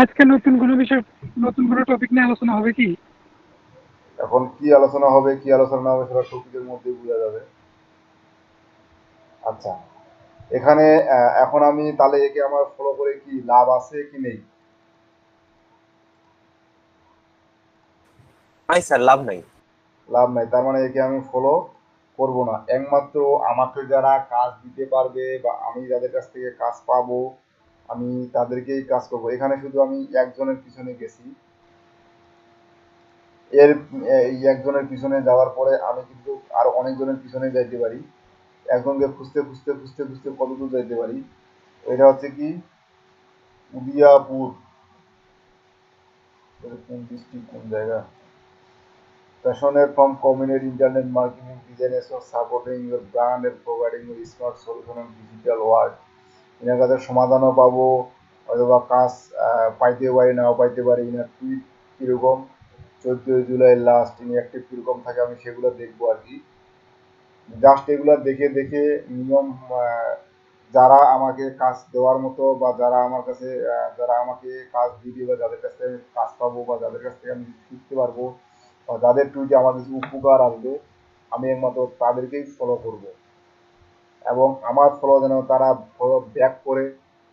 আজকে নতুন কোনো টপিক নিয়ে আলোচনা হবে কি? এখন কি আলোচনা হবে কি আলোচনা না হবে সেটা টপিকের মধ্যেই বোঝা যাবে। আচ্ছা, এখানে এখন আমি তাহলে একে আমার ফলো করে কি লাভ আছে কি নেই? নাই স্যার, লাভ নাই। লাভ নাই, তার মানে একে আমি ফলো করব না। একমাত্র আমাকে যারা কাজ দিতে পারবে বা আমি যাদের কাছ থেকে কাজ পাবো আমি তাদেরকেই কাজ করব। এখানে শুধু আমি একজনের পিছনে গেছি, এর এই একজনের পিছনে যাওয়ার পরে আমি কিন্তু আরো অনেকজনের পিছনে যাইতে পারি। একজনকে খুঁজতে খুঁজতে খুঁজতে খুঁজতে কতদূর যাইতে পারি। এটা হচ্ছে কি উদিয়াপুর, কোন ডিস্ট্রিক্ট কোন জায়গা? Passionate from community internet marketing business of supporting your brand and providing your smart solution and digital world. এনার কাছে সমাধানও পাবো, অথবা কাজ পাইতে পারি নাও পাইতে পারি। এনার টুইট কিরকম, 14 জুলাই লাস্ট ইনি অ্যাক্টিভ কিরকম থাকে আমি সেগুলো দেখবো আর কি। জাস্ট এগুলো দেখে দেখে নিয়ম, যারা আমাকে কাজ দেওয়ার মতো বা যারা আমার কাছে যারা আমাকে কাজ দিবে বা যাদের কাছ থেকে আমি কাজ পাবো বা যাদের কাছ থেকে আমি শিখতে পারবো বা যাদের টুইটে আমার কিছু উপকার আসবে আমি একমাত্র তাদেরকেই ফলো করব। এবং আমার ফলো যেন তারা ফলো ব্যাক করে,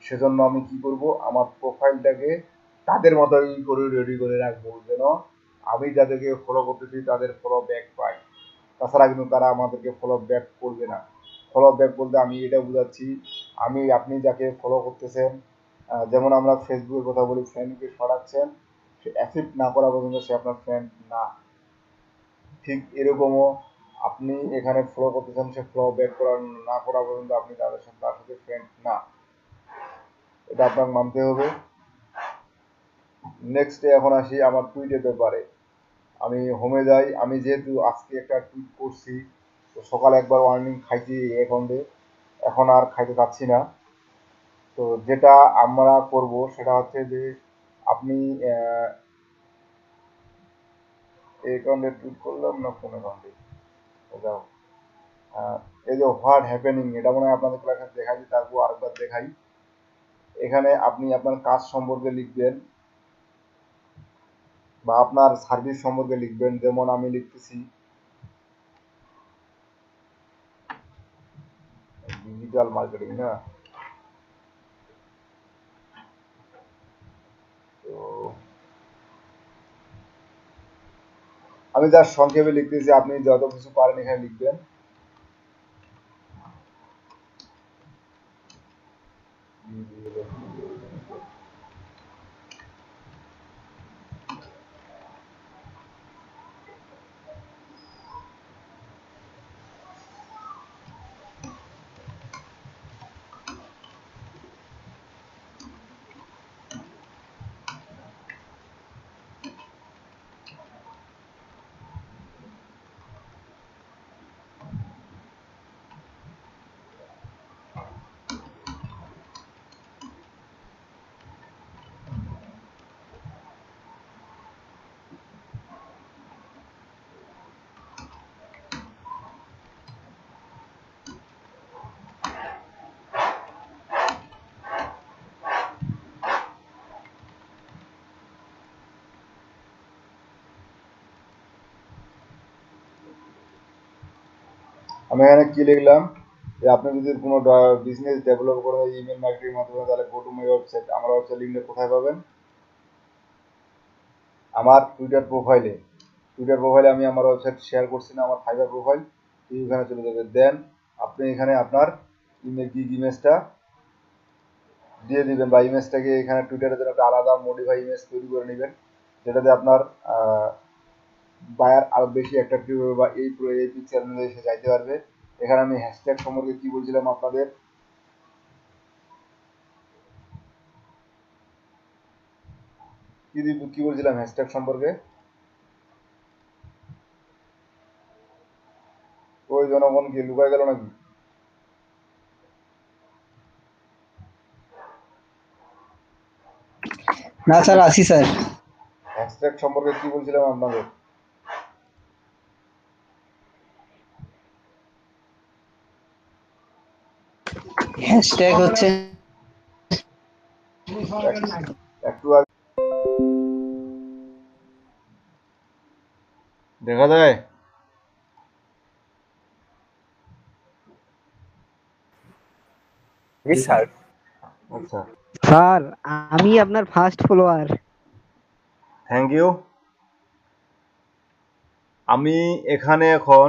সেজন্য আমি কি করব, আমার প্রোফাইলটাকে তাদের মতোই করে রেডি করে রাখবো, যেন আমি যাদেরকে ফলো করতেছি তাদের ফলো ব্যাক পাই। তাছাড়া কিন্তু তারা আমাদেরকে ফলো ব্যাক করবে না। ফলো ব্যাক বলতে আমি এটা বুঝাচ্ছি, আপনি যাকে ফলো করতেছেন, যেমন আমরা ফেসবুকের কথা বলি, ফ্রেন্ডকে সরাচ্ছেন, সে অ্যাকসেপ্ট না করা পর্যন্ত সে আপনার ফ্রেন্ড না। ঠিক এরকমও আপনি এখানে ফলো করতেছেন, সে ফলো ব্যাক করা না করা পর্যন্ত আপনি তার সাথে ফ্রেন্ড না। এটা আপনার মানতে হবে। নেক্সট এখন আসি আমার টুইটের ব্যাপারে। আমি হোমে যাই, আমি যেহেতু আজকে একটা টুইট করছি, তো সকালে একবার ওয়ার্নিং খাইছি এই অ্যাকাউন্টে, এখন আর খাইতে চাচ্ছি না। তো যেটা আমরা করব সেটা হচ্ছে যে আপনি এই অ্যাকাউন্টে টুইট করলাম না কোন অ্যাকাউন্টে যাও, এই যে হোয়াট হ্যাপেনিং, এটা মনে হয় আপনাদের ক্লাসে দেখাই, তারপর আরেকবার দেখাই। এখানে আপনি আপনার কাজ সম্পর্কে লিখবেন বা আপনার সার্ভিস সম্পর্কে লিখবেন। যেমন আমি লিখতেছি ডিজিটাল মার্কেটিং, না তো আমি যার সংক্ষেপে লিখতেছি, আপনি যত কিছু পারেন এখানে লিখবেন। আমি এখানে কি লিখলাম, যে আপনি যদি কোনো বিজনেস ডেভেলপ করেন ইমেল মার্কেটিং মাধ্যমে, তাহলে গো টু মাই ওয়েবসাইট। আমার ওয়েবসাইট লিঙ্কটা কোথায় পাবেন? আমার টুইটার প্রোফাইলে আমি আমার ওয়েবসাইট শেয়ার করছি না, আমার ফাইবার প্রোফাইল, এখানে চলে যাবে। দেন আপনি এখানে আপনার ইমেজটা দিয়ে দিবেন বা ইমেজটাকে এখানে টুইটারের জন্য একটা আলাদা মডিফাই ইমেজ তৈরি করে নেবেন, যেটাতে আপনার বায়ার আরো বেশি অ্যাট্রাক্টিভ হবে বা এই পিকচার অনুযায়ী সে যাইতে পারবে। এখানে আমি হ্যাশট্যাগ সম্পর্কে কি বলছিলাম আপনাদের, কি বলছিলাম হ্যাশট্যাগ সম্পর্কে? ওই জনগণ কি লুকায় গেল নাকি? না স্যার, আসি স্যার। হ্যাশট্যাগ সম্পর্কে কি বলছিলাম আপনাদের? হ্যাশট্যাগ হচ্ছে একটু আগে দেখা যায়। জি স্যার। আচ্ছা, স্যার, আমি আপনার ফার্স্ট ফলোয়ার। Thank you. আমি এখানে এখন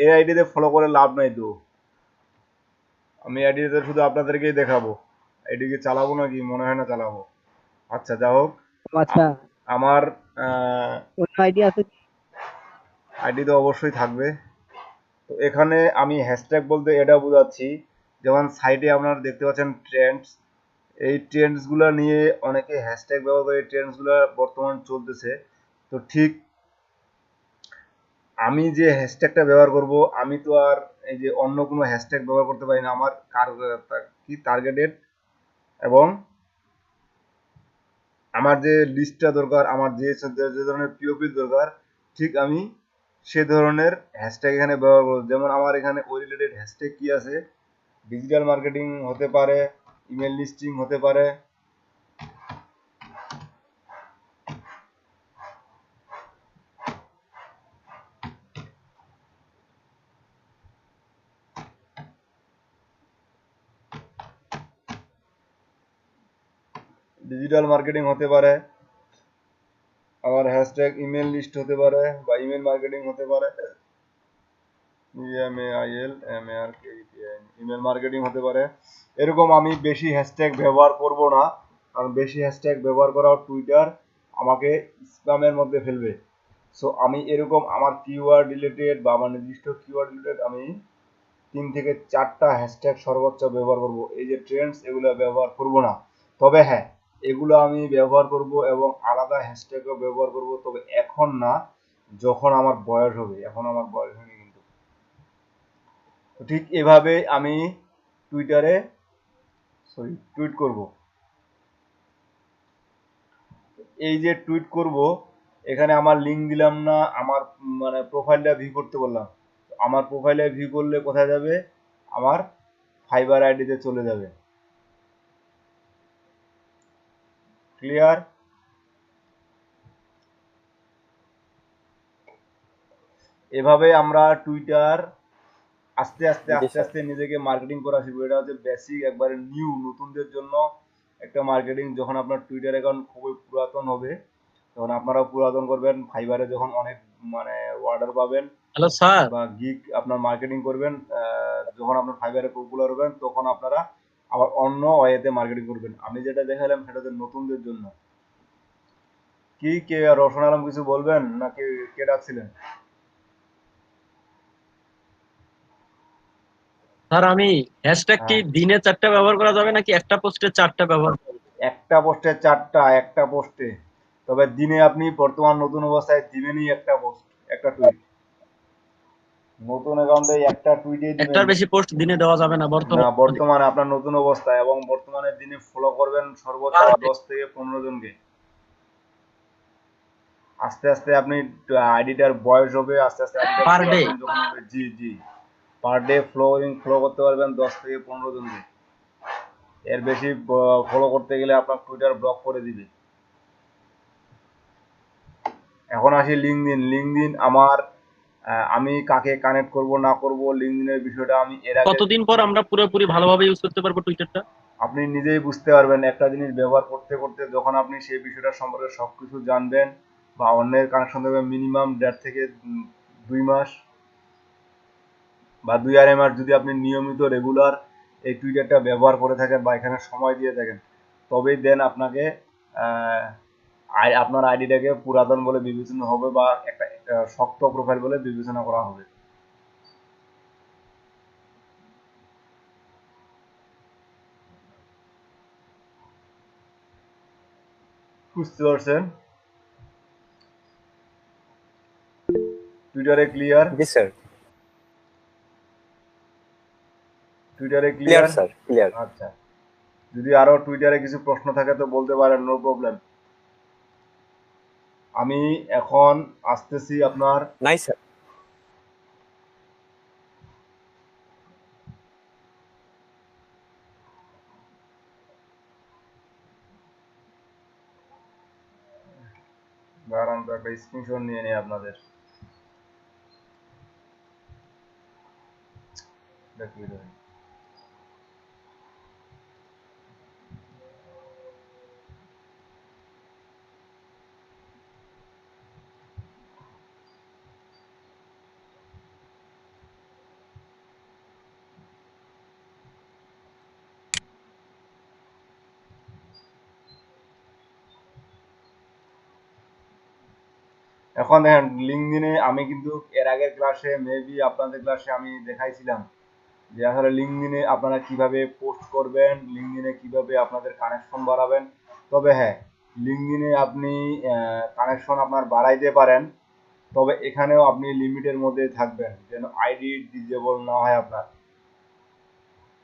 এই আইডিতে ফলো করে লাভ নাই তো, আমি আইডিতে শুধু আপনাদেরকেই দেখাবো, আইডিকে চালাবো নাকি মনে হয় না চালাবো। আচ্ছা যা হোক, আচ্ছা, আমার অন্য আইডিয়া আছে? আইডি তো অবশ্যই থাকবে। তো এখানে আমি হ্যাশট্যাগ বলতে এটা বোঝাচ্ছি, যেমন সাইডে আপনারা দেখতে পাচ্ছেন ট্রেন্ডস, এই ট্রেন্ডসগুলো নিয়ে অনেকে হ্যাশট্যাগ ব্যবহার করে, এই ট্রেন্ডসগুলো বর্তমান চলতেছে। তো ঠিক আমি যে হ্যাশট্যাগটা ব্যবহার করব, আমি তো আর এই যে অন্য কোনো হ্যাশট্যাগ ব্যবহার করতে পারি না। আমার কি টার্গেটেড এবং আমার যে লিস্টটা দরকার, আমার যে ধরনের পিওপি দরকার, ঠিক আমি সে ধরনের হ্যাশট্যাগ এখানে ব্যবহার করব। যেমন আমার এখানে ওই রিলেটেড হ্যাশট্যাগ কি আছে, ডিজিটাল মার্কেটিং হতে পারে, ইমেল লিস্টিং হতে পারে, ডিজিটাল মার্কেটিং হতে পারে, আমার হ্যাশট্যাগ ইমেল লিস্ট হতে পারে বা ইমেল মার্কেটিং হতে পারে, ইমেল মার্কেটিং হতে পারে। এরকম আমি বেশি হ্যাশট্যাগ ব্যবহার করব না, কারণ বেশি হ্যাশট্যাগ ব্যবহার করাও টুইটার আমাকে স্প্যামের মধ্যে ফেলবে। সো আমি এরকম আমার কিওয়ার্ড রিলেটেড বা আমার নির্দিষ্ট কিওয়ার্ড রিলেটেড আমি 3 থেকে 4টা হ্যাশট্যাগ সর্বোচ্চ ব্যবহার করব। এই যে ট্রেন্ডস, এগুলো ব্যবহার করব না। তবে হ্যাঁ, এগুলো আমি ব্যবহার করব এবং আলাদা হ্যাশট্যাগও ব্যবহার করব, তবে এখন না, যখন আমার বয়স হবে। এখন আমার বয়স হয়নি কিন্তু। তো ঠিক এভাবে আমি টুইটারে টুইট করব। এই যে টুইট করব, এখানে আমার লিঙ্ক দিলাম না, আমার মানে প্রোফাইলটা ভিউ করতে বললাম। আমার প্রোফাইলে ভিউ করলে কোথায় যাবে, আমার ফাইবার আইডিতে চলে যাবে। ক্লিয়ার? এভাবে আমরা টুইটার আস্তে আস্তে জি আস্তে স্যার। আস্তে নিজেকে মার্কেটিং করা শিখবো। এটা হচ্ছে বেসিক, একবারে নিউ, নতুনদের জন্য একটা মার্কেটিং। যখন আপনার টুইটার অ্যাকাউন্ট খুবই পুরাতন হবে, তখন আপনারাও পুরাতন করবেন, ফাইবারে যখন অনেক মানে অর্ডার পাবেন হ্যালো স্যার। বা গিগ আপনার মার্কেটিং করবেন, যখন আপনার ফাইবারে পপুলার হবেন, তখন আপনারা আবার অন্য ওয়েতে মার্কেটিং করবেন। আমি যেটা দেখালাম সেটা হচ্ছে নতুনদের জন্য। কি কে রওশন আলম কিছু বলবেন নাকি কে ডাকছিলেন? স্যার আমি হ্যাশট্যাগ কি হ্যাঁ, দিনে 4টা ব্যবহার করা যাবে নাকি একটা পোস্টে 4টা ব্যবহার করা যাবে? একটা পোস্টে 4টা, একটা পোস্টে। তবে দিনে আপনি বর্তমান নতুন অবস্থায় দিবেনই একটা পোস্ট, একটা টুইট। নতুন অ্যাকাউন্টে একটা টুইটই দিবেন। একটার বেশি পোস্ট দিনে দেওয়া যাবে না না, বর্তমানে। বর্তমানে আপনার নতুন অবস্থায় এবং বর্তমানে দিনে ফলো করবেন সর্বোচ্চ পার ডে 10 থেকে 15 জনকে। আস্তে আস্তে আপনি আইডিটার বয়স হবে, আস্তে আস্তে আইডিটা পার ডে পুরাতন যখন হবে, জি জি, পার ডে ফলো করতে পারবেন 10 থেকে 15 জনকে। এর বেশি ফলো করতে গেলে আপনার টুইটার ব্লক করে দিবে। এখন আসি লিঙ্কডইন। লিঙ্কডইন আমার আমি কাকে কানেক্ট করব না করব, লিঙ্কডইনের বিষয়টা আমি এর আগে, কতদিন পর আমরা পুরোপুরি ভালোভাবে ইউজ করতে পারবো টুইটারটা? আপনি নিজেই বুঝতে পারবেন একটা জিনিস ব্যবহার করতে করতে, যখন আপনি সেই বিষয়টা সম্পর্কে সবকিছু জানবেন বা অন্যের কানেকশন দেবেন, মিনিমাম 1.5 থেকে 2 মাস বা 2 আড়াই মাস যদি আপনি নিয়মিত রেগুলার এই টুইটারটা ব্যবহার করে থাকেন বা এখানে সময় দিয়ে থাকেন, তবেই দেন আপনাকে আপনার আইডিটাকে পুরাতন বলে বিবেচনা হবে বা একটা শক্ত প্রোফাইল বলে বিবেচনা করা হবে। বুঝতে পারছেন? টুইটারে ক্লিয়ার? জি স্যার। টুইটারে ক্লিয়ার ক্লিয়ার? Sir, clear. আচ্ছা, যদি আরো টুইটারে কিছু প্রশ্ন থাকে তো বলতে পারেন, নো প্রবলেম। আমি এখন আসতেছি আপনার নাই স্যার। দাঁড়ান তো একটা স্ক্রিনশট নিয়ে নিই আপনাদের। এটা কি রে? এখন দেখেন লিঙ্কডইনে আমি কিন্তু এর আগের ক্লাসে মেবি আপনাদের ক্লাসে আমি দেখাইছিলাম যে আসলে লিঙ্কডইনে আপনারা কিভাবে পোস্ট করবেন, লিঙ্কডইনে কিভাবে আপনাদের কানেকশন বাড়াবেন। তবে হ্যাঁ, লিঙ্কডইনে আপনি কানেকশন আপনার বাড়াইতে পারেন, তবে এখানেও আপনি লিমিটের মধ্যে থাকবেন যেন আইডি ডিজেবল না হয় আপনার।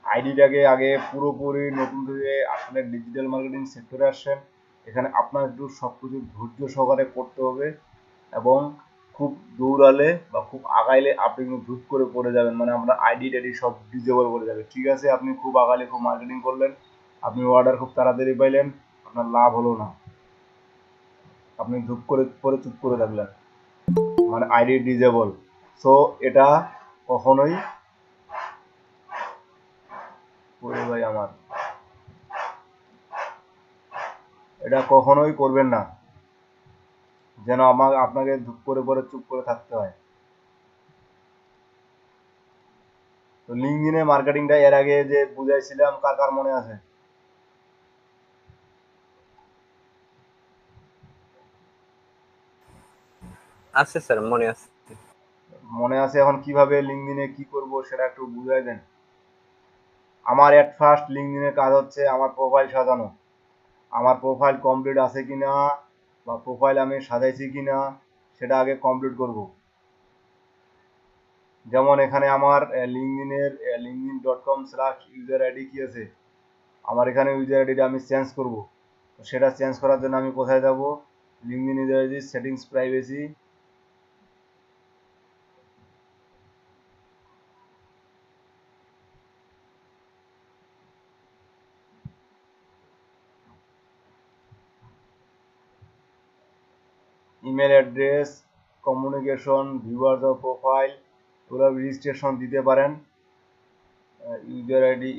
আইডিটাকে আগে পুরোপুরি নতুন থেকে আপনার ডিজিটাল মার্কেটিং সেক্টরে আসছেন, এখানে আপনার একটু সব কিছু ধৈর্য সহকারে করতে হবে এবং খুব দৌড়ালে বা খুব আগাইলে আপনি কিন্তু ধুত করে পড়ে যাবেন, মানে আপনার আইডি টাইডি সব ডিজেবল করে যাবে। ঠিক আছে, আপনি খুব আগালে খুব মার্কেটিং করলেন, আপনি অর্ডার খুব তাড়াতাড়ি পাইলেন, আপনার লাভ হলো না, আপনি ধূপ করে পরে চুপ করে থাকলেন, মানে আইডি ডিজেবল। সো এটা কখনোই ওরে ভাই আমার, এটা কখনোই করবেন না যেন আপনাকে ধূপ করে পরে চুপ করে থাকতে হয়। তো লিঙ্কডইনে মার্কেটিংটা এর আগে যে বুঝাইছিলাম, কার কার মনে আছে? আছে স্যার, মনে আছে। মনে আছে? এখন কিভাবে লিঙ্কডইনে কি করব সেটা একটু বুঝাই দেন। আমার এট ফার্স্ট লিঙ্কডইনের কাজ হচ্ছে আমার প্রোফাইল সাজানো, আমার প্রোফাইল কমপ্লিট আছে কিনা বা প্রোফাইল আমি সাজাইছি কিনা সেটা আগে কমপ্লিট করব। যেমন এখানে আমার লিঙ্কডইনের linkedin.com/user id কি আছে, আমার এখানে ইউজার আইডিটা আমি চেঞ্জ করব। তো সেটা চেঞ্জ করার জন্য আমি কোথায় যাব? LinkedIn user ID settings privacy, email address, communication, viewers of profile, এগুলো রেজিস্ট্রেশন দিতে পারেন। User ID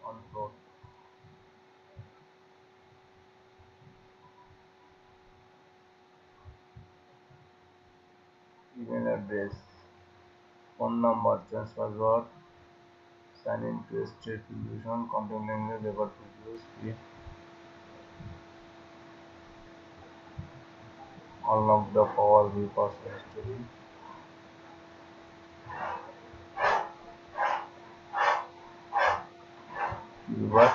control, email address, phone number, change password, sign in to state revision, content language, এবার to use unlock the power view password history, এবার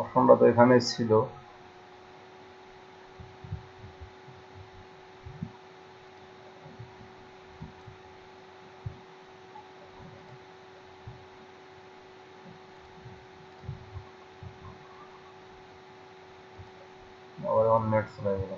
অপশনটা তো এখানে ছিল। আবার এখন নেট চলে গেল।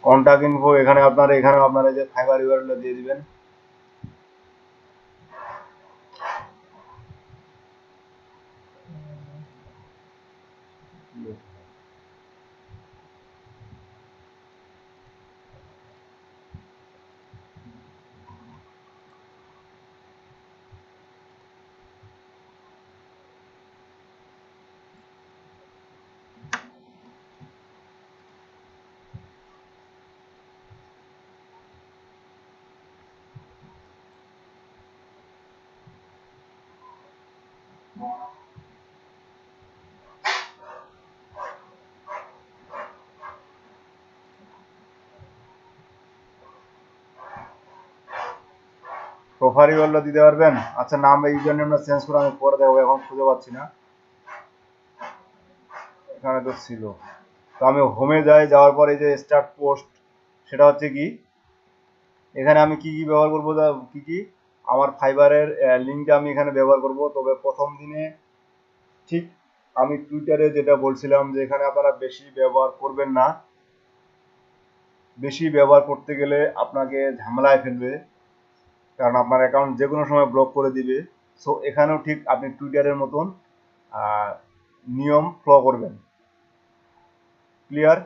কন্টাক্ট ইনফো এখানে আপনারা যে ফাইবার ইউআরএল দিয়ে দিবেন। প্রোফাইল ইউআরএল দিতে পারবেন? আচ্ছা, নাম বা ইউজার নেমটা চেঞ্জ করে আমি পরে দেবো, এখন খুঁজে পাচ্ছি না, এখানে তো ছিল। তো আমি হোমে যাওয়ার পরে যে স্টার্ট পোস্ট, সেটা হচ্ছে কি, এখানে আমি কি ব্যবহার করবো, কি আমার ফাইবারের লিঙ্কটা আমি এখানে ব্যবহার করব। তবে প্রথম দিনে ঠিক আমি টুইটারে যেটা বলছিলাম যে এখানে আপনারা বেশি ব্যবহার করবেন না, বেশি ব্যবহার করতে গেলে আপনাকে ঝামেলায় ফেলবে, কারণ আপনার অ্যাকাউন্ট যে কোনো সময় ব্লক করে দিবে। সো এখানেও ঠিক আপনি টুইটারের মতন নিয়ম ফলো করবেন। ক্লিয়ার?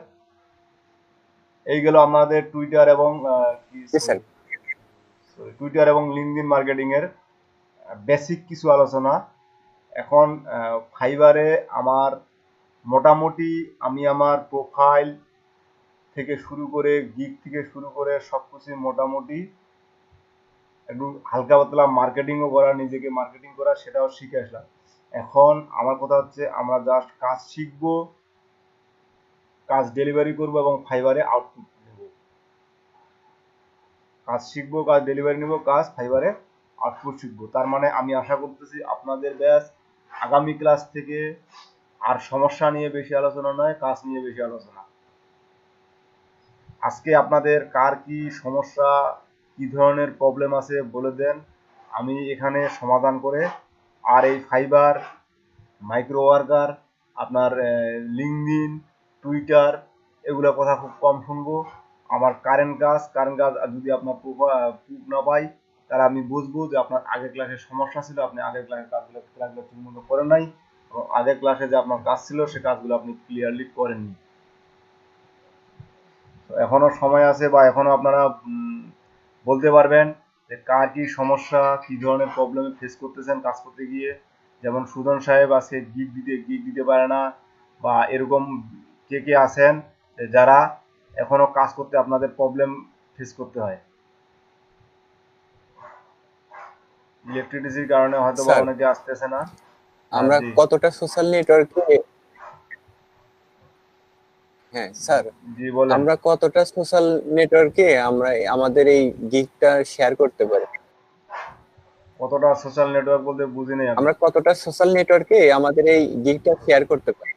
এই গেল আমাদের টুইটার এবং টুইটার এবং লিঙ্কডইন মার্কেটিং এর বেসিক কিছু আলোচনা। এখন ফাইবারে আমার মোটামুটি আমি আমার প্রোফাইল থেকে শুরু করে গিগ থেকে শুরু করে সবকিছু মোটামুটি একটু হালকা পাতলা মার্কেটিংও করা, নিজেকে মার্কেটিং করা, সেটাও শিখে আসলাম। এখন আমার কথা হচ্ছে আমরা জাস্ট কাজ শিখবো, কাজ ডেলিভারি করব এবং ফাইবারে আউটপুট নেব। কাজ শিখবো, কাজ ডেলিভারি নেব, কাজ ফাইবারে আউটপুট শিখবো। তার মানে আমি আশা করতেছি আপনাদের ব্যাচ আগামী ক্লাস থেকে আর সমস্যা নিয়ে বেশি আলোচনা নয়, কাজ নিয়ে বেশি আলোচনা। আজকে আপনাদের কার কি সমস্যা, কি ধরনের প্রবলেম আছে বলে দেন, আমি এখানে সমাধান করে, আর এই ফাইবার, মাইক্রো ওয়ার্কার, আপনার লিঙ্কডইন, টুইটার, এগুলো কথা খুব কম শুনবো। আমার কারেন্ট কাজ যদি আপনার প্রুফ না পাই, তাহলে আমি বুঝবো যে আপনার আগের ক্লাসে সমস্যা ছিল, আপনি আগের ক্লাসের ক্লাসগুলো ঠিকমতো করেন নাই, এবং আগের ক্লাসে যে আপনার কাজ ছিল সে কাজগুলো আপনি ক্লিয়ারলি করেননি। এখনো সময় আছে, বা এখনো আপনারা বলতে পারবেন যে কার কি সমস্যা, কি ধরনের প্রবলেমে ফেস করতেছেন কাজ করতে গিয়ে। যেমন সুজন সাহেব আজকে গিগ দিতে পারে না, বা এরকম কে কে আছেন যারা এখনো কাজ করতে আপনাদের প্রবলেম ফেস করতে হয়। ইলেকট্রিসিটির কারণে হয়তো বা অনেকে আসতেছে না। আমরা কতটা সোশ্যাল নেটওয়ার্কে, হ্যাঁ স্যার, জি বলেন। আমরা কতটা সোশ্যাল নেটওয়ার্কে আমরা আমাদের এই গিগটা শেয়ার করতে পারি? কতটা সোশ্যাল নেটওয়ার্ক বলতে বুঝি নাই। আমরা কতটা সোশ্যাল নেটওয়ার্কে আমাদের এই গিগটা শেয়ার করতে পারি?